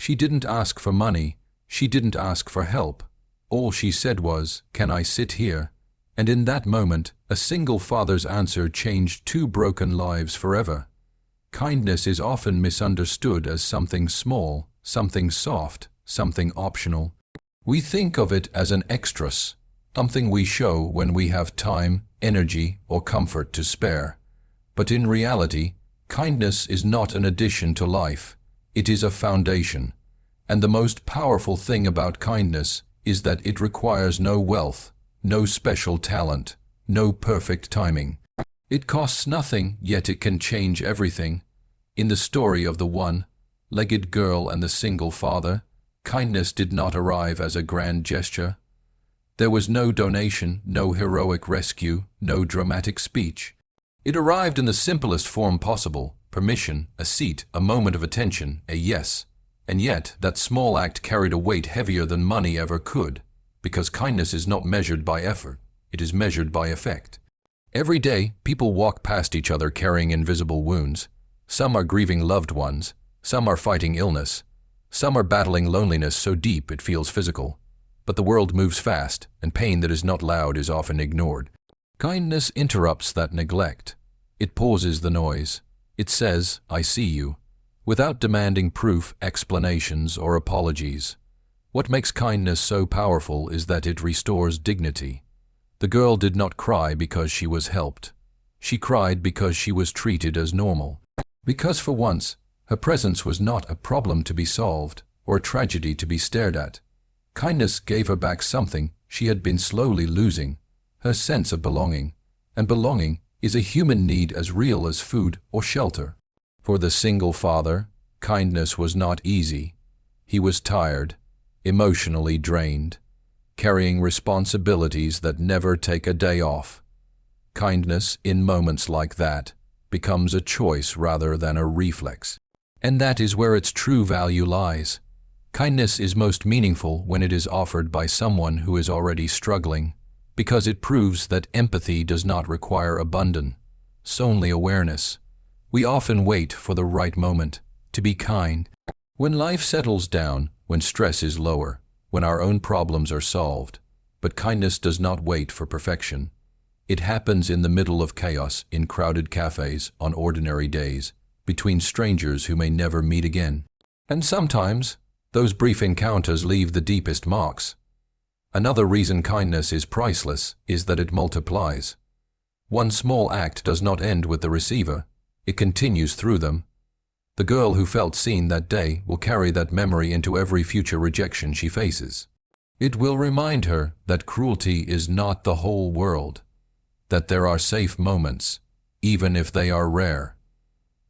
She didn't ask for money. She didn't ask for help. All she said was, "Can I sit here?" And in that moment, a single father's answer changed two broken lives forever. Kindness is often misunderstood as something small, something soft, something optional. We think of it as an extras, something we show when we have time, energy, or comfort to spare. But in reality, kindness is not an addition to life. It is a foundation. And the most powerful thing about kindness is that it requires no wealth, no special talent, no perfect timing. It costs nothing, yet it can change everything. In the story of the one-legged girl and the single father, kindness did not arrive as a grand gesture. There was no donation, no heroic rescue, no dramatic speech. It arrived in the simplest form possible: permission, a seat, a moment of attention, a yes. And yet, that small act carried a weight heavier than money ever could, because kindness is not measured by effort, it is measured by effect. Every day, people walk past each other carrying invisible wounds. Some are grieving loved ones, some are fighting illness, some are battling loneliness so deep it feels physical. But the world moves fast, and pain that is not loud is often ignored. Kindness interrupts that neglect. It pauses the noise. It says, "I see you," without demanding proof, explanations, or apologies. What makes kindness so powerful is that it restores dignity. The girl did not cry because she was helped. She cried because she was treated as normal. Because for once, her presence was not a problem to be solved, or a tragedy to be stared at. Kindness gave her back something she had been slowly losing: her sense of belonging. And belonging is a human need as real as food or shelter. For the single father, kindness was not easy. He was tired, emotionally drained, carrying responsibilities that never take a day off. Kindness, in moments like that, becomes a choice rather than a reflex. And that is where its true value lies. Kindness is most meaningful when it is offered by someone who is already struggling, because it proves that empathy does not require abundance, only awareness. We often wait for the right moment to be kind. When life settles down, when stress is lower, when our own problems are solved. But kindness does not wait for perfection. It happens in the middle of chaos, in crowded cafes, on ordinary days, between strangers who may never meet again. And sometimes, those brief encounters leave the deepest marks. Another reason kindness is priceless is that it multiplies. One small act does not end with the receiver. It continues through them. The girl who felt seen that day will carry that memory into every future rejection she faces. It will remind her that cruelty is not the whole world, that there are safe moments, even if they are rare,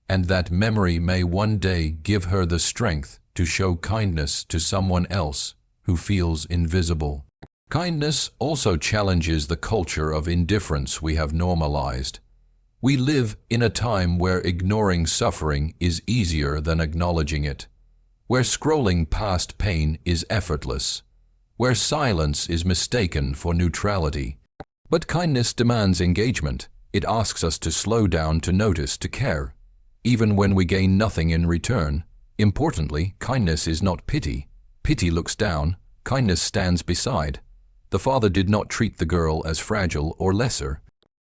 and that memory may one day give her the strength to show kindness to someone else who feels invisible. Kindness also challenges the culture of indifference we have normalized. We live in a time where ignoring suffering is easier than acknowledging it, where scrolling past pain is effortless, where silence is mistaken for neutrality. But kindness demands engagement. It asks us to slow down, to notice, to care, even when we gain nothing in return. Importantly, kindness is not pity. Pity looks down, kindness stands beside. The father did not treat the girl as fragile or lesser.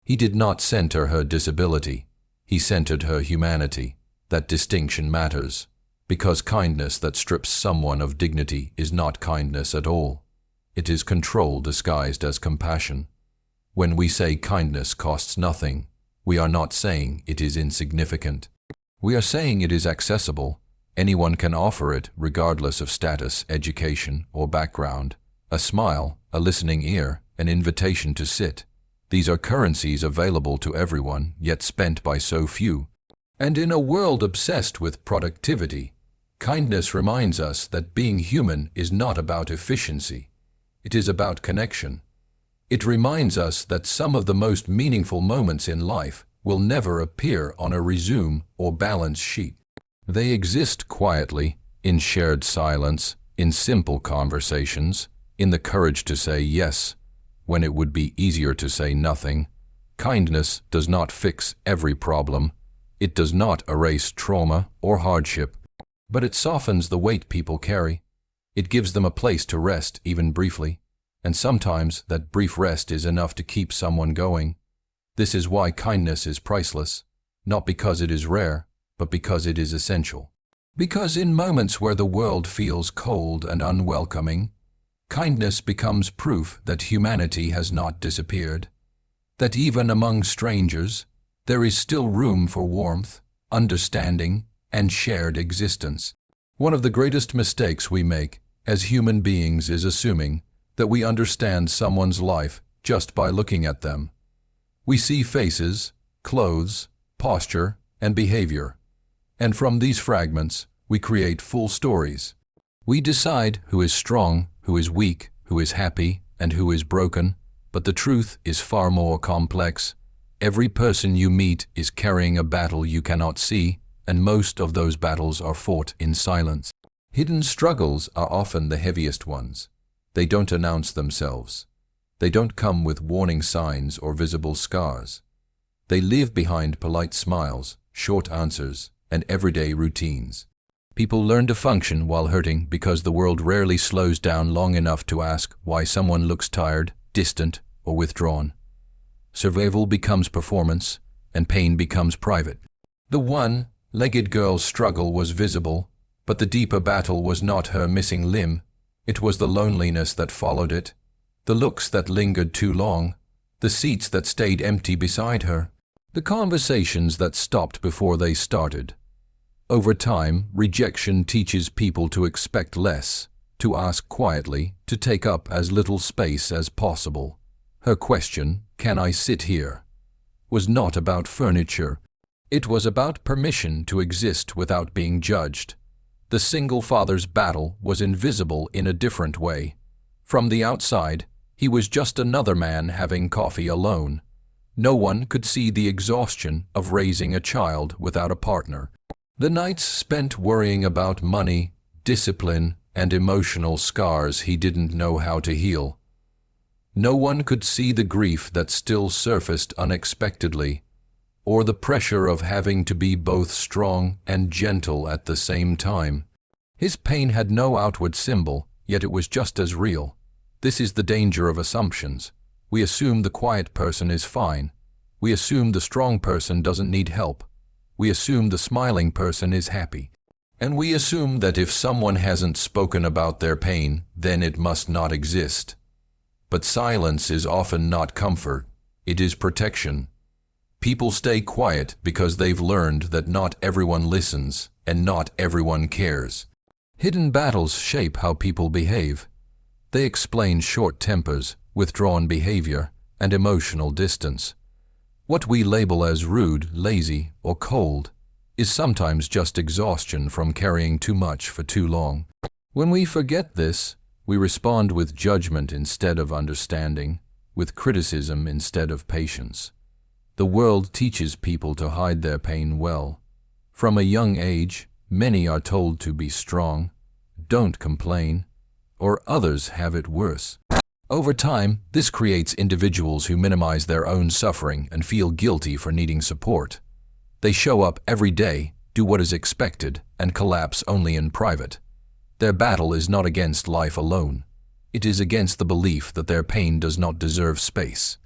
He did not center her disability. He centered her humanity. That distinction matters, because kindness that strips someone of dignity is not kindness at all. It is control disguised as compassion. When we say kindness costs nothing, we are not saying it is insignificant. We are saying it is accessible. Anyone can offer it, regardless of status, education, or background. A smile, a listening ear, an invitation to sit. These are currencies available to everyone, yet spent by so few. And in a world obsessed with productivity, kindness reminds us that being human is not about efficiency. It is about connection. It reminds us that some of the most meaningful moments in life will never appear on a resume or balance sheet. They exist quietly, in shared silence, in simple conversations, in the courage to say yes when it would be easier to say nothing. Kindness does not fix every problem. It does not erase trauma or hardship. But it softens the weight people carry. It gives them a place to rest, even briefly. And sometimes that brief rest is enough to keep someone going. This is why kindness is priceless, not because it is rare, but because it is essential. Because in moments where the world feels cold and unwelcoming, kindness becomes proof that humanity has not disappeared, that even among strangers, there is still room for warmth, understanding, and shared existence. One of the greatest mistakes we make as human beings is assuming that we understand someone's life just by looking at them. We see faces, clothes, posture, and behavior, and from these fragments, we create full stories. We decide who is strong, who is weak, who is happy, and who is broken, but the truth is far more complex. Every person you meet is carrying a battle you cannot see, and most of those battles are fought in silence. Hidden struggles are often the heaviest ones. They don't announce themselves. They don't come with warning signs or visible scars. They live behind polite smiles, short answers, and everyday routines. People learn to function while hurting because the world rarely slows down long enough to ask why someone looks tired, distant, or withdrawn. Survival becomes performance, and pain becomes private. The one-legged girl's struggle was visible, but the deeper battle was not her missing limb. It was the loneliness that followed it, the looks that lingered too long, the seats that stayed empty beside her, the conversations that stopped before they started. Over time, rejection teaches people to expect less, to ask quietly, to take up as little space as possible. Her question, "Can I sit here?" was not about furniture. It was about permission to exist without being judged. The single father's battle was invisible in a different way. From the outside, he was just another man having coffee alone. No one could see the exhaustion of raising a child without a partner. The nights spent worrying about money, discipline, and emotional scars he didn't know how to heal. No one could see the grief that still surfaced unexpectedly, or the pressure of having to be both strong and gentle at the same time. His pain had no outward symbol, yet it was just as real. This is the danger of assumptions. We assume the quiet person is fine. We assume the strong person doesn't need help. We assume the smiling person is happy. And we assume that if someone hasn't spoken about their pain, then it must not exist. But silence is often not comfort, it is protection. People stay quiet because they've learned that not everyone listens and not everyone cares. Hidden battles shape how people behave. They explain short tempers, withdrawn behavior, and emotional distance. What we label as rude, lazy, or cold is sometimes just exhaustion from carrying too much for too long. When we forget this, we respond with judgment instead of understanding, with criticism instead of patience. The world teaches people to hide their pain well. From a young age, many are told to be strong, don't complain, or others have it worse. Over time, this creates individuals who minimize their own suffering and feel guilty for needing support. They show up every day, do what is expected, and collapse only in private. Their battle is not against life alone. It is against the belief that their pain does not deserve space.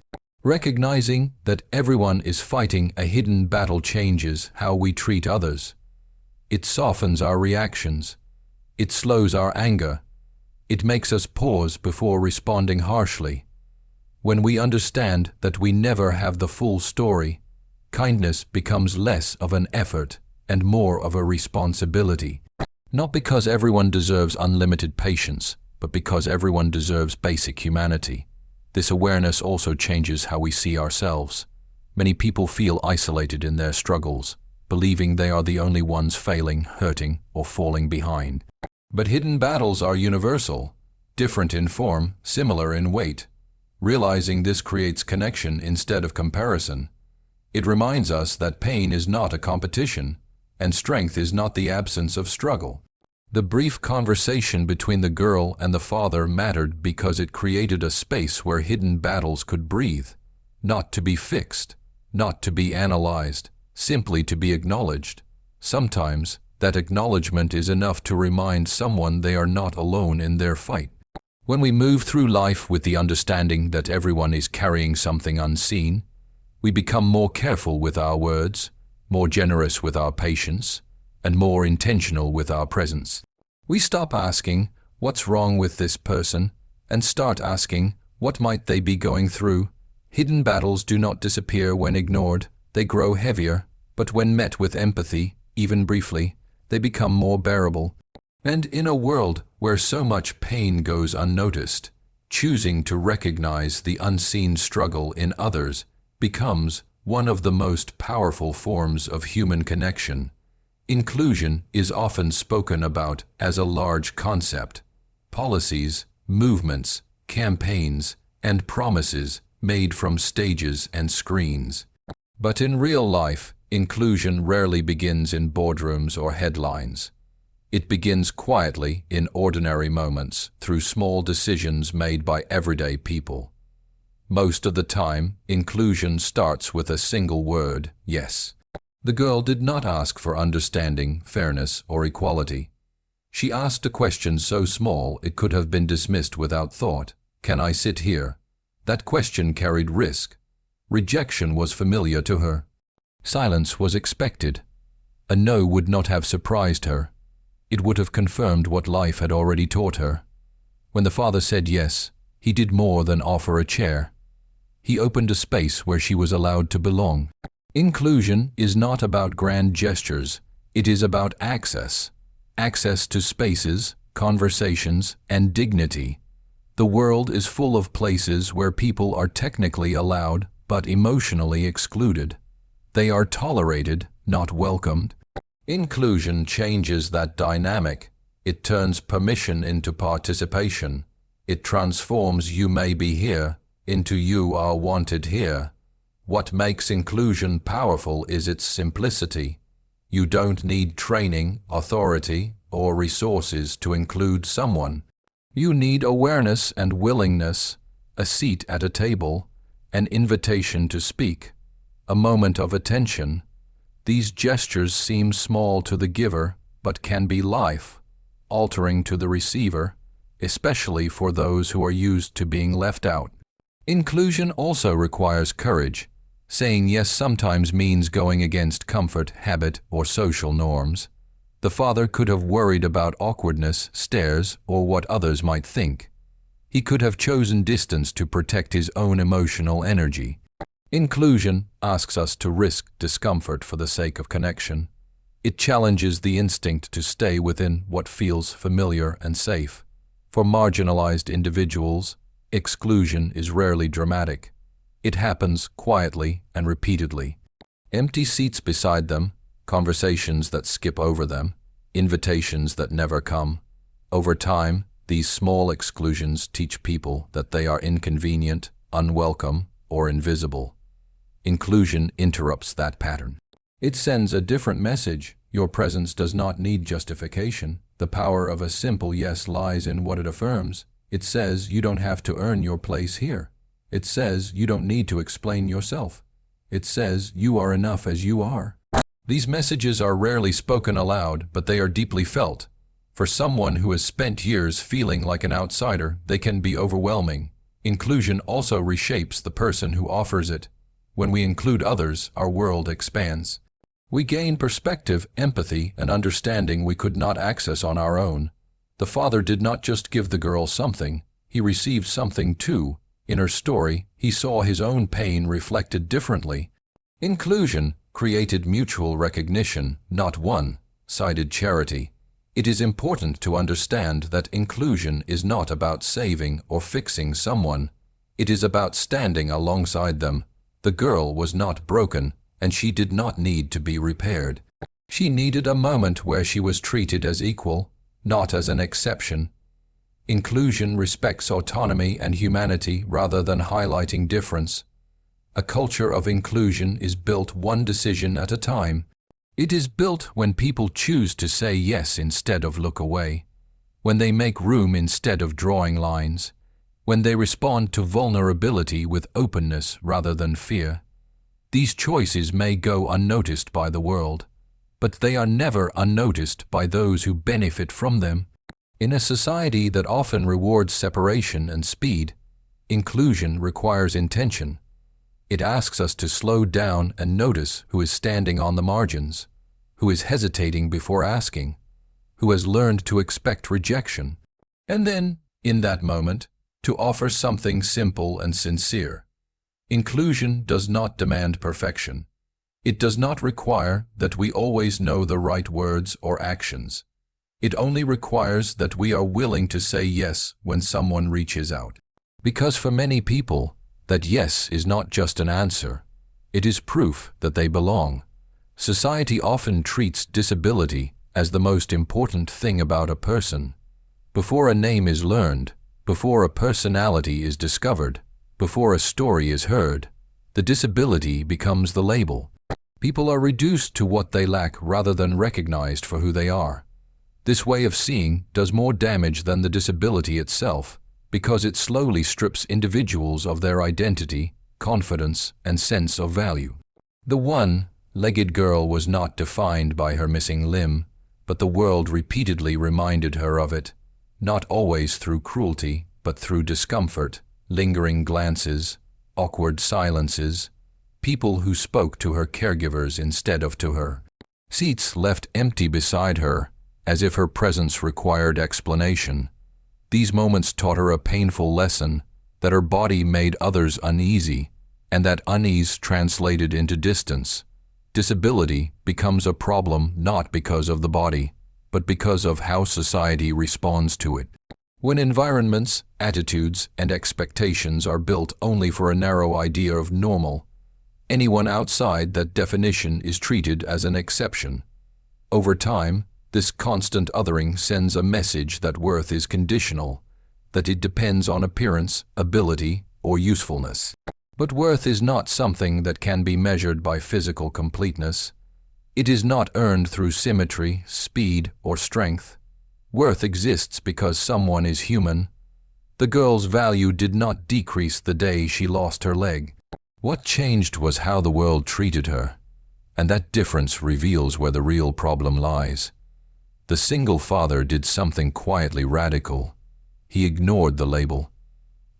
Recognizing that everyone is fighting a hidden battle changes how we treat others. It softens our reactions. It slows our anger. It makes us pause before responding harshly. When we understand that we never have the full story, kindness becomes less of an effort and more of a responsibility. Not because everyone deserves unlimited patience, but because everyone deserves basic humanity. This awareness also changes how we see ourselves. Many people feel isolated in their struggles, believing they are the only ones failing, hurting, or falling behind. But hidden battles are universal, different in form, similar in weight. Realizing this creates connection instead of comparison. It reminds us that pain is not a competition, and strength is not the absence of struggle. The brief conversation between the girl and the father mattered because it created a space where hidden battles could breathe, not to be fixed, not to be analyzed, simply to be acknowledged. Sometimes, That acknowledgement is enough to remind someone they are not alone in their fight. When we move through life with the understanding that everyone is carrying something unseen, we become more careful with our words, more generous with our patience, and more intentional with our presence. We stop asking, "What's wrong with this person?" and start asking, "What might they be going through?" Hidden battles do not disappear when ignored, they grow heavier, but when met with empathy, even briefly, they become more bearable. And in a world where so much pain goes unnoticed, choosing to recognize the unseen struggle in others becomes one of the most powerful forms of human connection. Inclusion is often spoken about as a large concept. Policies, movements, campaigns, and promises made from stages and screens. But in real life, inclusion rarely begins in boardrooms or headlines. It begins quietly in ordinary moments through small decisions made by everyday people. Most of the time, inclusion starts with a single word, yes. The girl did not ask for understanding, fairness, or equality. She asked a question so small it could have been dismissed without thought. "Can I sit here?" That question carried risk. Rejection was familiar to her. Silence was expected. A no would not have surprised her. It would have confirmed what life had already taught her. When the father said yes, he did more than offer a chair. He opened a space where she was allowed to belong. Inclusion is not about grand gestures. It is about access. Access to spaces, conversations, and dignity. The world is full of places where people are technically allowed but emotionally excluded. They are tolerated, not welcomed. Inclusion changes that dynamic. It turns permission into participation. It transforms "you may be here" into "you are wanted here." What makes inclusion powerful is its simplicity. You don't need training, authority, or resources to include someone. You need awareness and willingness, a seat at a table, an invitation to speak, a moment of attention. These gestures seem small to the giver, but can be life-altering to the receiver, especially for those who are used to being left out. Inclusion also requires courage. Saying yes sometimes means going against comfort, habit, or social norms. The father could have worried about awkwardness, stares, or what others might think. He could have chosen distance to protect his own emotional energy. Inclusion asks us to risk discomfort for the sake of connection. It challenges the instinct to stay within what feels familiar and safe. For marginalized individuals, exclusion is rarely dramatic. It happens quietly and repeatedly. Empty seats beside them, conversations that skip over them, invitations that never come. Over time, these small exclusions teach people that they are inconvenient, unwelcome, or invisible. Inclusion interrupts that pattern. It sends a different message. Your presence does not need justification. The power of a simple yes lies in what it affirms. It says you don't have to earn your place here. It says you don't need to explain yourself. It says you are enough as you are. These messages are rarely spoken aloud, but they are deeply felt. For someone who has spent years feeling like an outsider, they can be overwhelming. Inclusion also reshapes the person who offers it. When we include others, our world expands. We gain perspective, empathy, and understanding we could not access on our own. The father did not just give the girl something, he received something too. In her story, he saw his own pain reflected differently. Inclusion created mutual recognition, not one-sided charity. It is important to understand that inclusion is not about saving or fixing someone. It is about standing alongside them. The girl was not broken, and she did not need to be repaired. She needed a moment where she was treated as equal, not as an exception. Inclusion respects autonomy and humanity rather than highlighting difference. A culture of inclusion is built one decision at a time. It is built when people choose to say yes instead of look away, when they make room instead of drawing lines, when they respond to vulnerability with openness rather than fear. These choices may go unnoticed by the world, but they are never unnoticed by those who benefit from them. In a society that often rewards separation and speed, inclusion requires intention. It asks us to slow down and notice who is standing on the margins, who is hesitating before asking, who has learned to expect rejection, and then, in that moment, to offer something simple and sincere. Inclusion does not demand perfection. It does not require that we always know the right words or actions. It only requires that we are willing to say yes when someone reaches out. Because for many people, that yes is not just an answer. It is proof that they belong. Society often treats disability as the most important thing about a person. Before a name is learned, before a personality is discovered, before a story is heard, the disability becomes the label. People are reduced to what they lack rather than recognized for who they are. This way of seeing does more damage than the disability itself, because it slowly strips individuals of their identity, confidence, and sense of value. The one-legged girl was not defined by her missing limb, but the world repeatedly reminded her of it, not always through cruelty, but through discomfort, lingering glances, awkward silences, people who spoke to her caregivers instead of to her. Seats left empty beside her, as if her presence required explanation. These moments taught her a painful lesson, that her body made others uneasy, and that unease translated into distance. Disability becomes a problem not because of the body, but because of how society responds to it. When environments, attitudes, and expectations are built only for a narrow idea of normal, anyone outside that definition is treated as an exception. Over time, this constant othering sends a message that worth is conditional, that it depends on appearance, ability, or usefulness. But worth is not something that can be measured by physical completeness. It is not earned through symmetry, speed, or strength. Worth exists because someone is human. The girl's value did not decrease the day she lost her leg. What changed was how the world treated her, and that difference reveals where the real problem lies. The single father did something quietly radical. He ignored the label.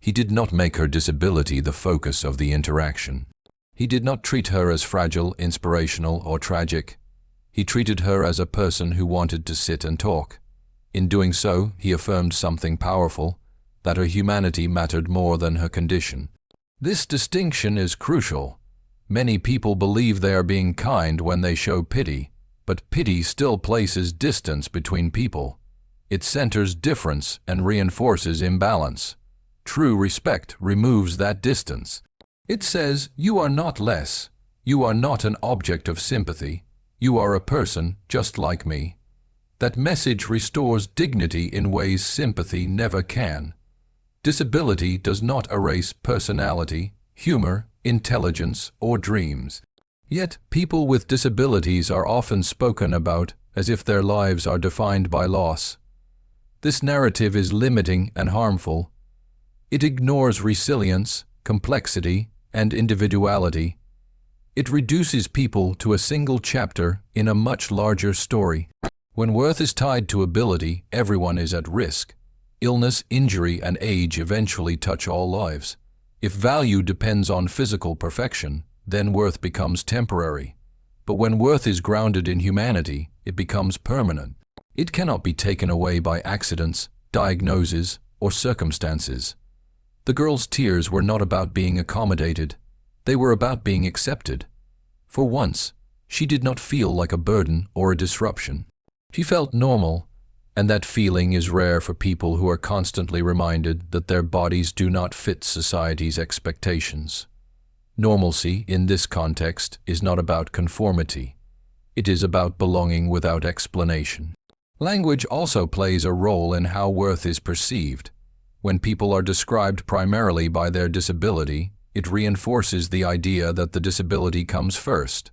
He did not make her disability the focus of the interaction. He did not treat her as fragile, inspirational, or tragic. He treated her as a person who wanted to sit and talk. In doing so, he affirmed something powerful, that her humanity mattered more than her condition. This distinction is crucial. Many people believe they are being kind when they show pity, but pity still places distance between people. It centers difference and reinforces imbalance. True respect removes that distance. It says, you are not less. You are not an object of sympathy. You are a person just like me. That message restores dignity in ways sympathy never can. Disability does not erase personality, humor, intelligence, or dreams. Yet, people with disabilities are often spoken about as if their lives are defined by loss. This narrative is limiting and harmful. It ignores resilience, complexity, and individuality. It reduces people to a single chapter in a much larger story. When worth is tied to ability, everyone is at risk. Illness, injury, and age eventually touch all lives. If value depends on physical perfection, then worth becomes temporary. But when worth is grounded in humanity, it becomes permanent. It cannot be taken away by accidents, diagnoses, or circumstances. The girl's tears were not about being accommodated. They were about being accepted. For once, she did not feel like a burden or a disruption. She felt normal, and that feeling is rare for people who are constantly reminded that their bodies do not fit society's expectations. Normalcy, in this context, is not about conformity. It is about belonging without explanation. Language also plays a role in how worth is perceived. When people are described primarily by their disability, it reinforces the idea that the disability comes first.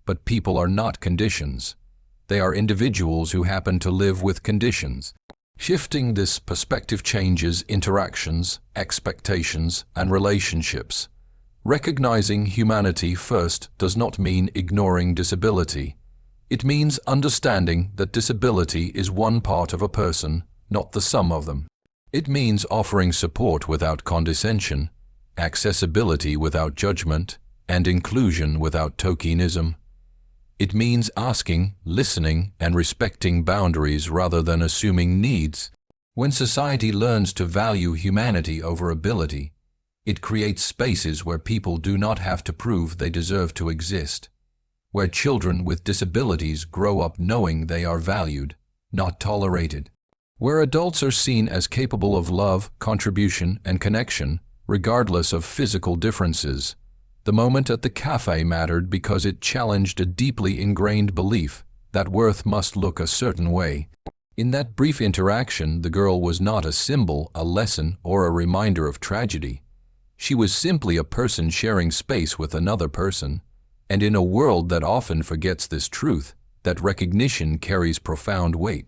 But people are not conditions. They are individuals who happen to live with conditions. Shifting this perspective changes interactions, expectations, and relationships. Recognizing humanity first does not mean ignoring disability. It means understanding that disability is one part of a person, not the sum of them. It means offering support without condescension, accessibility without judgment, and inclusion without tokenism. It means asking, listening, and respecting boundaries rather than assuming needs. When society learns to value humanity over ability, it creates spaces where people do not have to prove they deserve to exist, where children with disabilities grow up knowing they are valued, not tolerated, where adults are seen as capable of love, contribution, and connection, regardless of physical differences. The moment at the café mattered because it challenged a deeply ingrained belief that worth must look a certain way. In that brief interaction, the girl was not a symbol, a lesson, or a reminder of tragedy. She was simply a person sharing space with another person. And in a world that often forgets this truth, that recognition carries profound weight.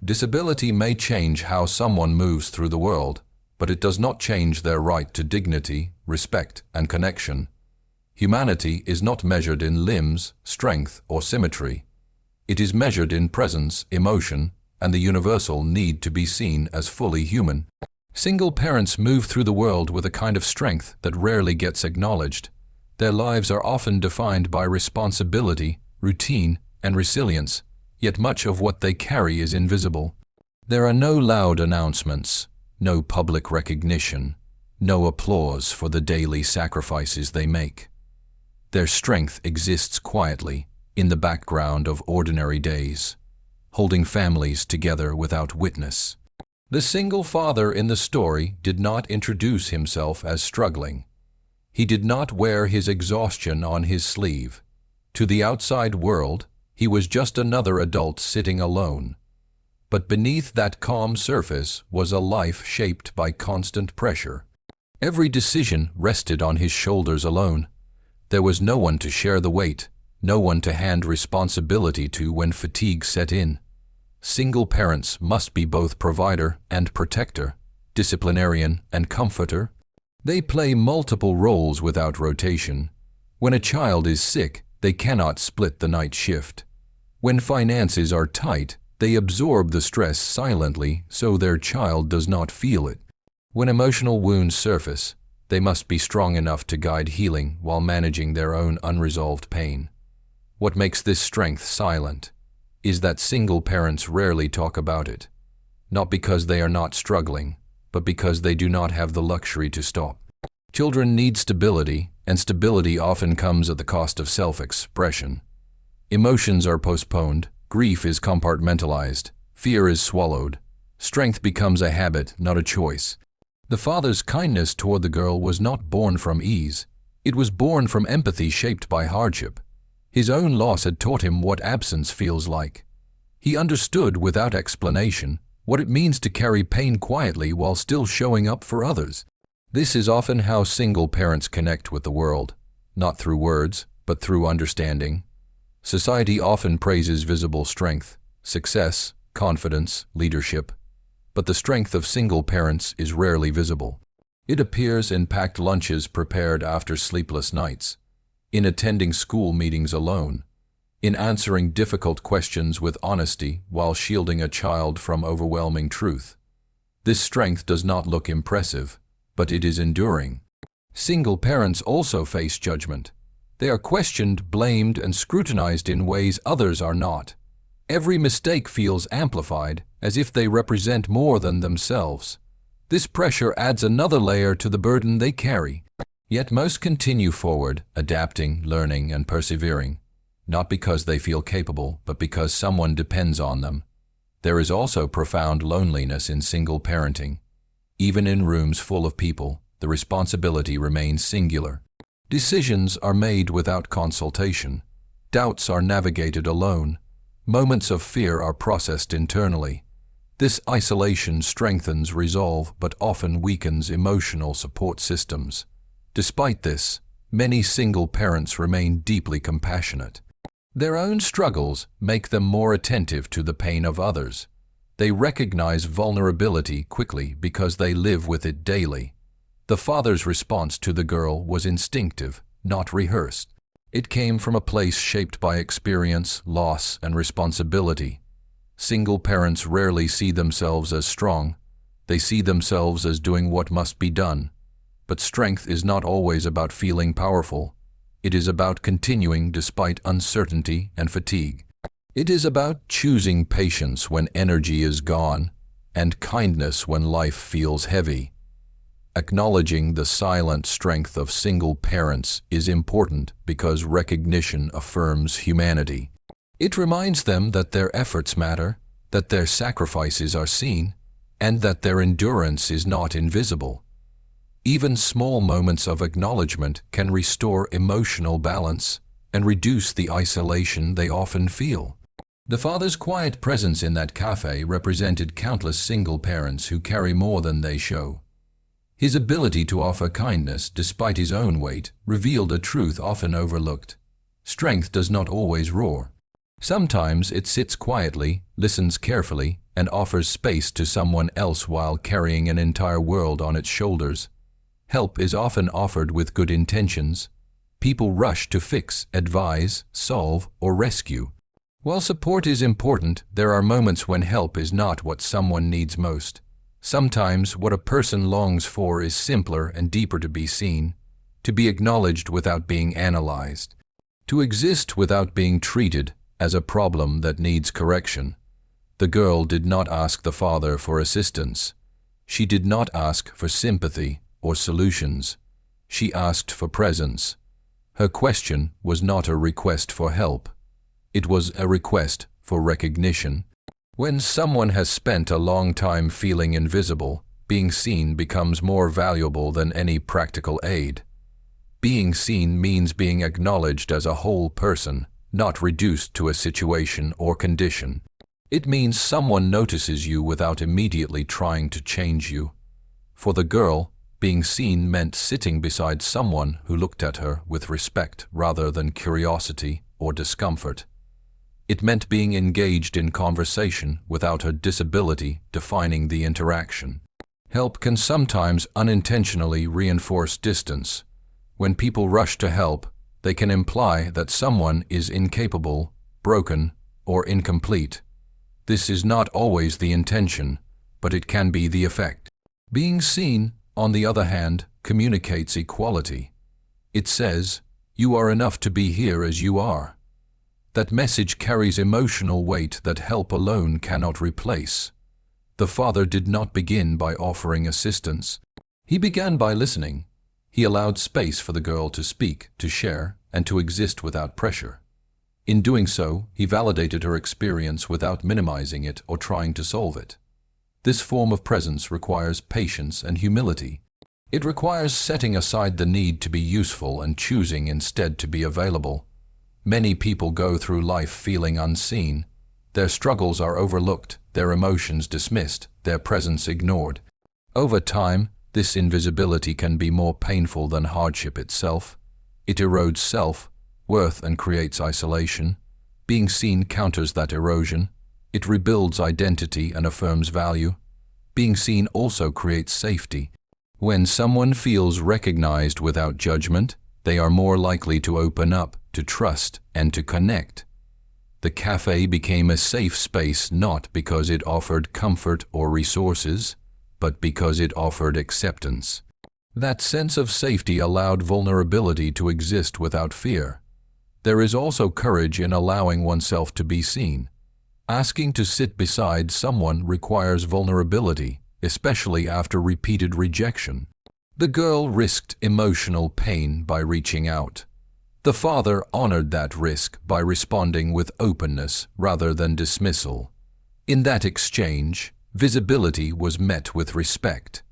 Disability may change how someone moves through the world, but it does not change their right to dignity, respect, and connection. Humanity is not measured in limbs, strength, or symmetry. It is measured in presence, emotion, and the universal need to be seen as fully human. Single parents move through the world with a kind of strength that rarely gets acknowledged. Their lives are often defined by responsibility, routine, and resilience, yet much of what they carry is invisible. There are no loud announcements, no public recognition, no applause for the daily sacrifices they make. Their strength exists quietly, in the background of ordinary days, holding families together without witness. The single father in the story did not introduce himself as struggling. He did not wear his exhaustion on his sleeve. To the outside world, he was just another adult sitting alone. But beneath that calm surface was a life shaped by constant pressure. Every decision rested on his shoulders alone. There was no one to share the weight, no one to hand responsibility to when fatigue set in. Single parents must be both provider and protector, disciplinarian and comforter. They play multiple roles without rotation. When a child is sick, they cannot split the night shift. When finances are tight, they absorb the stress silently so their child does not feel it. When emotional wounds surface, they must be strong enough to guide healing while managing their own unresolved pain. What makes this strength silent is that single parents rarely talk about it, not because they are not struggling, but because they do not have the luxury to stop. Children need stability, and stability often comes at the cost of self-expression. Emotions are postponed, grief is compartmentalized, fear is swallowed. Strength becomes a habit, not a choice. The father's kindness toward the girl was not born from ease. It was born from empathy shaped by hardship. His own loss had taught him what absence feels like. He understood without explanation what it means to carry pain quietly while still showing up for others. This is often how single parents connect with the world, not through words, but through understanding. Society often praises visible strength, success, confidence, leadership, but the strength of single parents is rarely visible. It appears in packed lunches prepared after sleepless nights, in attending school meetings alone, in answering difficult questions with honesty while shielding a child from overwhelming truth. This strength does not look impressive, but it is enduring. Single parents also face judgment. They are questioned, blamed, and scrutinized in ways others are not. Every mistake feels amplified, as if they represent more than themselves. This pressure adds another layer to the burden they carry. Yet most continue forward, adapting, learning, and persevering, not because they feel capable, but because someone depends on them. There is also profound loneliness in single parenting. Even in rooms full of people, the responsibility remains singular. Decisions are made without consultation. Doubts are navigated alone. Moments of fear are processed internally. This isolation strengthens resolve but often weakens emotional support systems. Despite this, many single parents remain deeply compassionate. Their own struggles make them more attentive to the pain of others. They recognize vulnerability quickly because they live with it daily. The father's response to the girl was instinctive, not rehearsed. It came from a place shaped by experience, loss, and responsibility. Single parents rarely see themselves as strong. They see themselves as doing what must be done. But strength is not always about feeling powerful. It is about continuing despite uncertainty and fatigue. It is about choosing patience when energy is gone, and kindness when life feels heavy. Acknowledging the silent strength of single parents is important because recognition affirms humanity. It reminds them that their efforts matter, that their sacrifices are seen, and that their endurance is not invisible. Even small moments of acknowledgement can restore emotional balance and reduce the isolation they often feel. The father's quiet presence in that cafe represented countless single parents who carry more than they show. His ability to offer kindness despite his own weight revealed a truth often overlooked. Strength does not always roar. Sometimes it sits quietly, listens carefully, and offers space to someone else while carrying an entire world on its shoulders. Help is often offered with good intentions. People rush to fix, advise, solve, or rescue. While support is important, there are moments when help is not what someone needs most. Sometimes what a person longs for is simpler and deeper: to be seen, to be acknowledged without being analyzed, to exist without being treated as a problem that needs correction. The girl did not ask the father for assistance. She did not ask for sympathy or solutions. She asked for presence. Her question was not a request for help. It was a request for recognition. When someone has spent a long time feeling invisible, being seen becomes more valuable than any practical aid. Being seen means being acknowledged as a whole person, not reduced to a situation or condition. It means someone notices you without immediately trying to change you. For the girl, being seen meant sitting beside someone who looked at her with respect rather than curiosity or discomfort. It meant being engaged in conversation without her disability defining the interaction. Help can sometimes unintentionally reinforce distance. When people rush to help, they can imply that someone is incapable, broken, or incomplete. This is not always the intention, but it can be the effect. Being seen, on the other hand, communicates equality. It says, "You are enough to be here as you are." That message carries emotional weight that help alone cannot replace. The father did not begin by offering assistance. He began by listening. He allowed space for the girl to speak, to share, and to exist without pressure. In doing so, he validated her experience without minimizing it or trying to solve it. This form of presence requires patience and humility. It requires setting aside the need to be useful and choosing instead to be available. Many people go through life feeling unseen. Their struggles are overlooked, their emotions dismissed, their presence ignored. Over time, this invisibility can be more painful than hardship itself. It erodes self-worth and creates isolation. Being seen counters that erosion. It rebuilds identity and affirms value. Being seen also creates safety. When someone feels recognized without judgment, they are more likely to open up, to trust, and to connect. The cafe became a safe space not because it offered comfort or resources, but because it offered acceptance. That sense of safety allowed vulnerability to exist without fear. There is also courage in allowing oneself to be seen. Asking to sit beside someone requires vulnerability, especially after repeated rejection. The girl risked emotional pain by reaching out. The father honored that risk by responding with openness rather than dismissal. In that exchange, visibility was met with respect.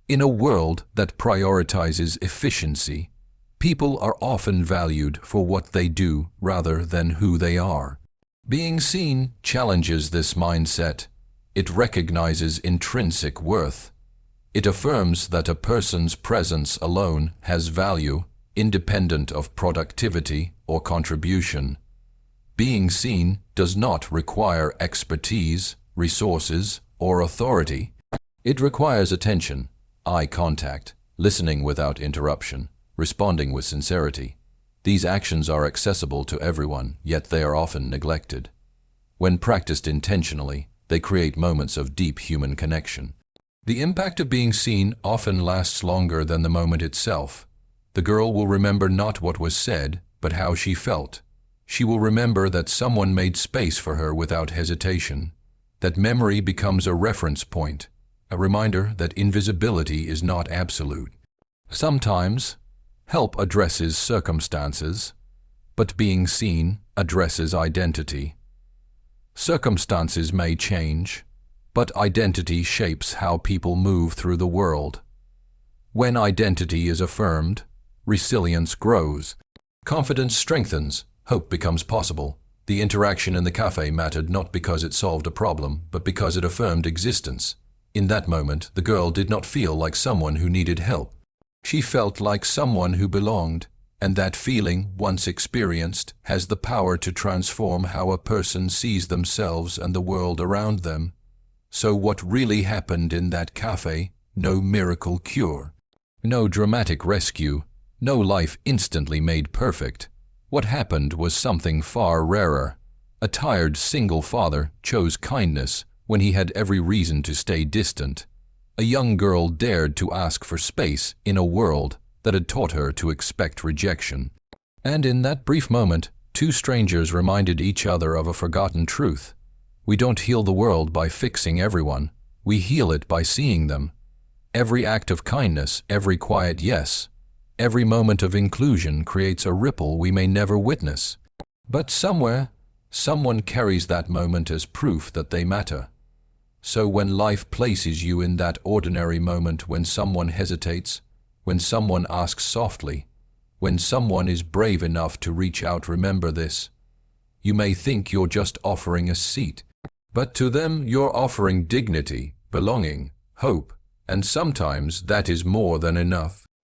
In a world that prioritizes efficiency, people are often valued for what they do rather than who they are. Being seen challenges this mindset. It recognizes intrinsic worth. It affirms that a person's presence alone has value, independent of productivity or contribution. Being seen does not require expertise, resources, or authority. It requires attention, eye contact, listening without interruption, responding with sincerity. These actions are accessible to everyone, yet they are often neglected. When practiced intentionally, they create moments of deep human connection. The impact of being seen often lasts longer than the moment itself. The girl will remember not what was said, but how she felt. She will remember that someone made space for her without hesitation. That memory becomes a reference point, a reminder that invisibility is not absolute. Sometimes, help addresses circumstances, but being seen addresses identity. Circumstances may change, but identity shapes how people move through the world. When identity is affirmed, resilience grows. Confidence strengthens, hope becomes possible. The interaction in the cafe mattered not because it solved a problem, but because it affirmed existence. In that moment, the girl did not feel like someone who needed help. She felt like someone who belonged, and that feeling, once experienced, has the power to transform how a person sees themselves and the world around them. So what really happened in that cafe? No miracle cure. No dramatic rescue. No life instantly made perfect. What happened was something far rarer. A tired single father chose kindness when he had every reason to stay distant. A young girl dared to ask for space in a world that had taught her to expect rejection. And in that brief moment, two strangers reminded each other of a forgotten truth. We don't heal the world by fixing everyone. We heal it by seeing them. Every act of kindness, every quiet yes, every moment of inclusion creates a ripple we may never witness. But somewhere, someone carries that moment as proof that they matter. So when life places you in that ordinary moment, when someone hesitates, when someone asks softly, when someone is brave enough to reach out, remember this. You may think you're just offering a seat, but to them you're offering dignity, belonging, hope, and sometimes that is more than enough.